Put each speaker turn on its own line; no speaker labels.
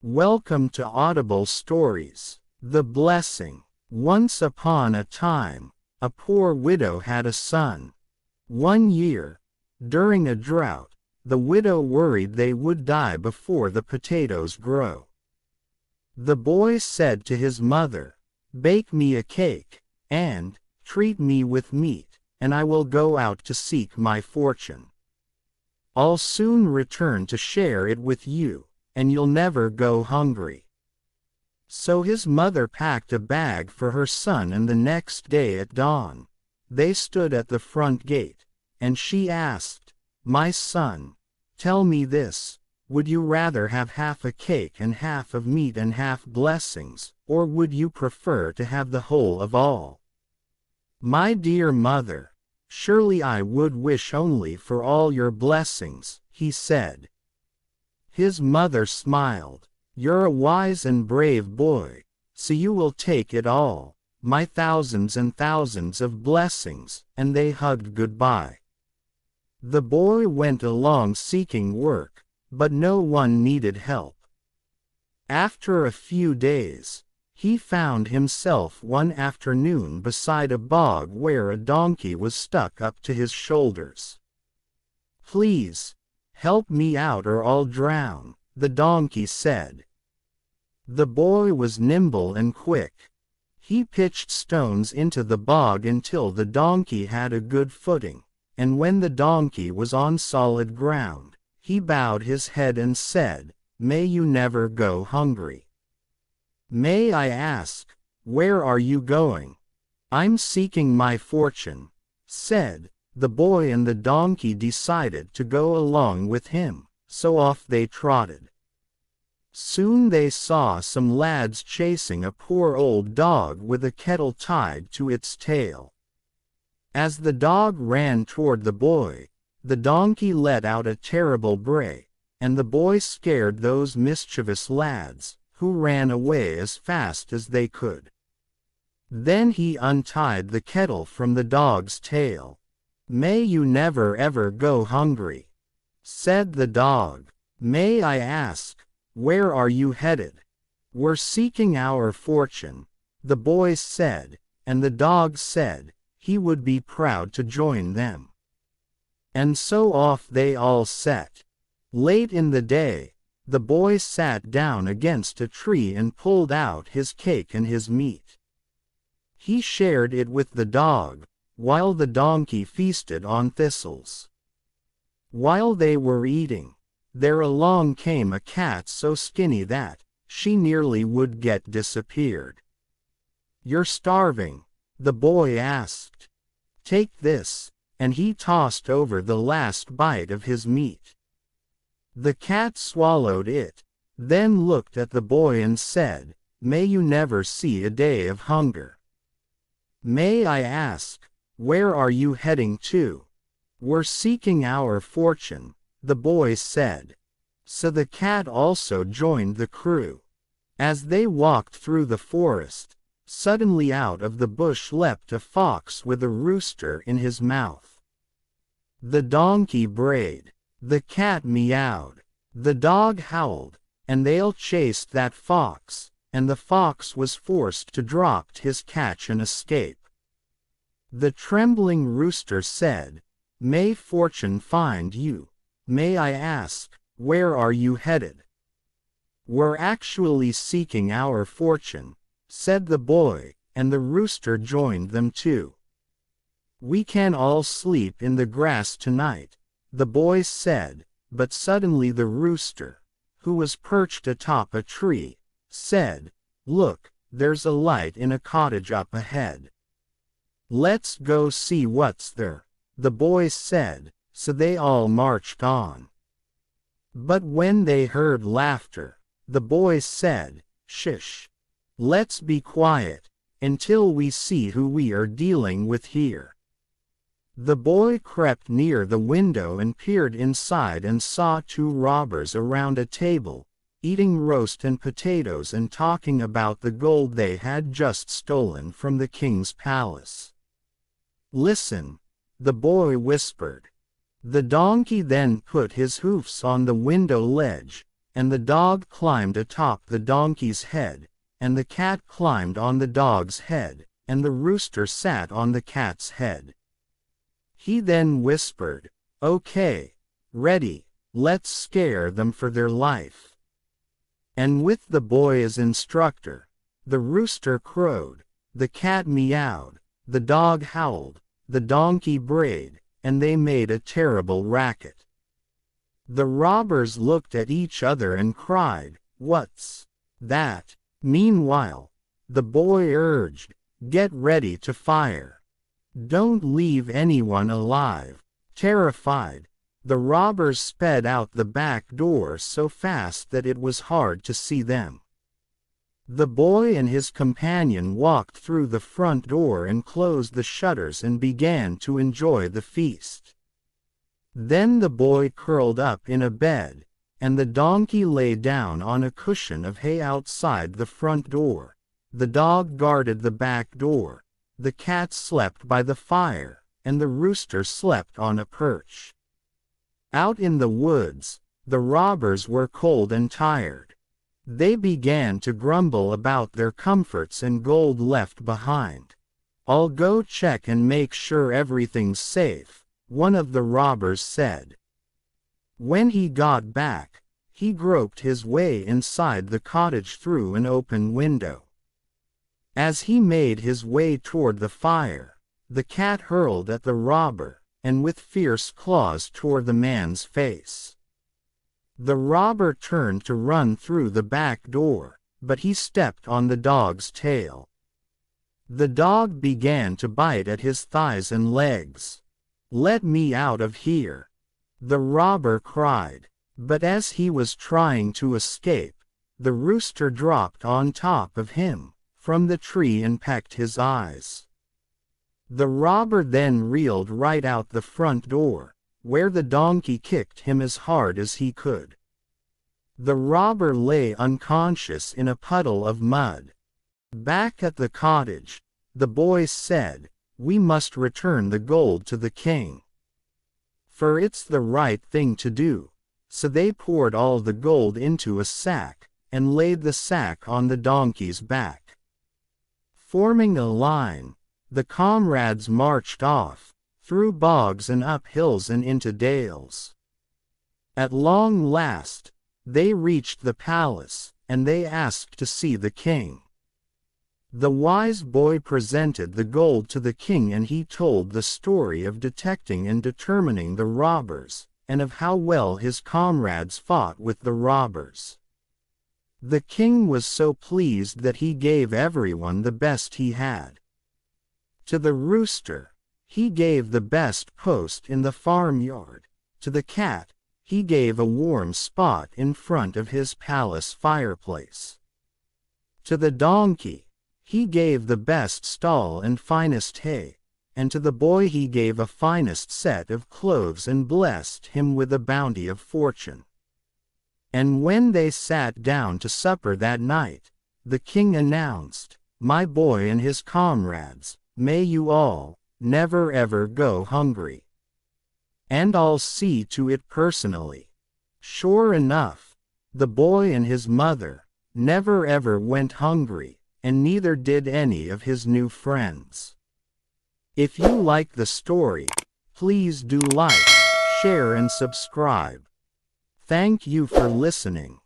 Welcome to Audible Stories. The Blessing. Once upon a time, a poor widow had a son. One year, during a drought, the widow worried they would die before the potatoes grow. The boy said to his mother, "Bake me a cake, and treat me with meat, and I will go out to seek my fortune. I'll soon return to share it with you, and you'll never go hungry." So his mother packed a bag for her son, and the next day at dawn, they stood at the front gate, and she asked, "My son, tell me this, would you rather have half a cake and half of meat and half blessings, or would you prefer to have the whole of all?" "My dear mother, surely I would wish only for all your blessings," he said. His mother smiled. "You're a wise and brave boy, so you will take it all, my thousands and thousands of blessings," and they hugged goodbye. The boy went along seeking work, but no one needed help. After a few days, he found himself one afternoon beside a bog where a donkey was stuck up to his shoulders. "Please, help me out or I'll drown," the donkey said. The boy was nimble and quick. He pitched stones into the bog until the donkey had a good footing, and when the donkey was on solid ground, he bowed his head and said, "May you never go hungry." "May I ask, where are you going?" "I'm seeking my fortune," said the boy, and the donkey decided to go along with him, so off they trotted. Soon they saw some lads chasing a poor old dog with a kettle tied to its tail. As the dog ran toward the boy, the donkey let out a terrible bray, and the boy scared those mischievous lads, who ran away as fast as they could. Then he untied the kettle from the dog's tail. "May you never ever go hungry," said the dog. "May I ask, where are you headed?" "We're seeking our fortune," the boy said, and the dog said he would be proud to join them. And so off they all set. Late in the day, the boy sat down against a tree and pulled out his cake and his meat. He shared it with the dog, while the donkey feasted on thistles. While they were eating, there along came a cat so skinny that she nearly would get disappeared. "You're starving?" the boy asked. "Take this," and he tossed over the last bite of his meat. The cat swallowed it, then looked at the boy and said, "May you never see a day of hunger." "May I ask, where are you heading to?" "We're seeking our fortune," the boy said. So the cat also joined the crew. As they walked through the forest, suddenly out of the bush leapt a fox with a rooster in his mouth. The donkey brayed, the cat meowed, the dog howled, and they all chased that fox, and the fox was forced to drop his catch and escape. The trembling rooster said, "May fortune find you. May I ask, where are you headed?" "We're actually seeking our fortune," said the boy, and the rooster joined them too. "We can all sleep in the grass tonight," the boy said, but suddenly the rooster, who was perched atop a tree, said, "Look, there's a light in a cottage up ahead." "Let's go see what's there," the boy said, so they all marched on. But when they heard laughter, the boy said, "Shush! Let's be quiet, until we see who we are dealing with here." The boy crept near the window and peered inside and saw two robbers around a table, eating roast and potatoes and talking about the gold they had just stolen from the king's palace. "Listen," the boy whispered. The donkey then put his hoofs on the window ledge, and the dog climbed atop the donkey's head, and the cat climbed on the dog's head, and the rooster sat on the cat's head. He then whispered, "Okay, ready, let's scare them for their life." And with the boy as instructor, the rooster crowed, the cat meowed, the dog howled, the donkey brayed, and they made a terrible racket. The robbers looked at each other and cried, "What's that?" Meanwhile, the boy urged, "Get ready to fire. Don't leave anyone alive." Terrified, the robbers sped out the back door so fast that it was hard to see them. The boy and his companion walked through the front door and closed the shutters and began to enjoy the feast. Then the boy curled up in a bed, and the donkey lay down on a cushion of hay outside the front door. The dog guarded the back door, the cat slept by the fire, and the rooster slept on a perch. Out in the woods, the robbers were cold and tired. They began to grumble about their comforts and gold left behind. "I'll go check and make sure everything's safe," one of the robbers said. When he got back, he groped his way inside the cottage through an open window. As he made his way toward the fire, the cat hurled at the robber, and with fierce claws tore the man's face. The robber turned to run through the back door, but he stepped on the dog's tail. The dog began to bite at his thighs and legs. "Let me out of here!" the robber cried, but as he was trying to escape, the rooster dropped on top of him from the tree and pecked his eyes. The robber then reeled right out the front door, where the donkey kicked him as hard as he could. The robber lay unconscious in a puddle of mud. Back at the cottage, the boy said, "We must return the gold to the king, for it's the right thing to do." So they poured all the gold into a sack, and laid the sack on the donkey's back. Forming a line, the comrades marched off, through bogs and up hills and into dales. At long last, they reached the palace, and they asked to see the king. The wise boy presented the gold to the king, and he told the story of detecting and determining the robbers, and of how well his comrades fought with the robbers. The king was so pleased that he gave everyone the best he had. To the rooster, he gave the best post in the farmyard. To the cat, he gave a warm spot in front of his palace fireplace. To the donkey, he gave the best stall and finest hay, and to the boy he gave a finest set of clothes and blessed him with a bounty of fortune. And when they sat down to supper that night, the king announced, "My boy and his comrades, may you all never ever go hungry. And I'll see to it personally." Sure enough, the boy and his mother never ever went hungry, and neither did any of his new friends. If you like the story, please do like, share and subscribe. Thank you for listening.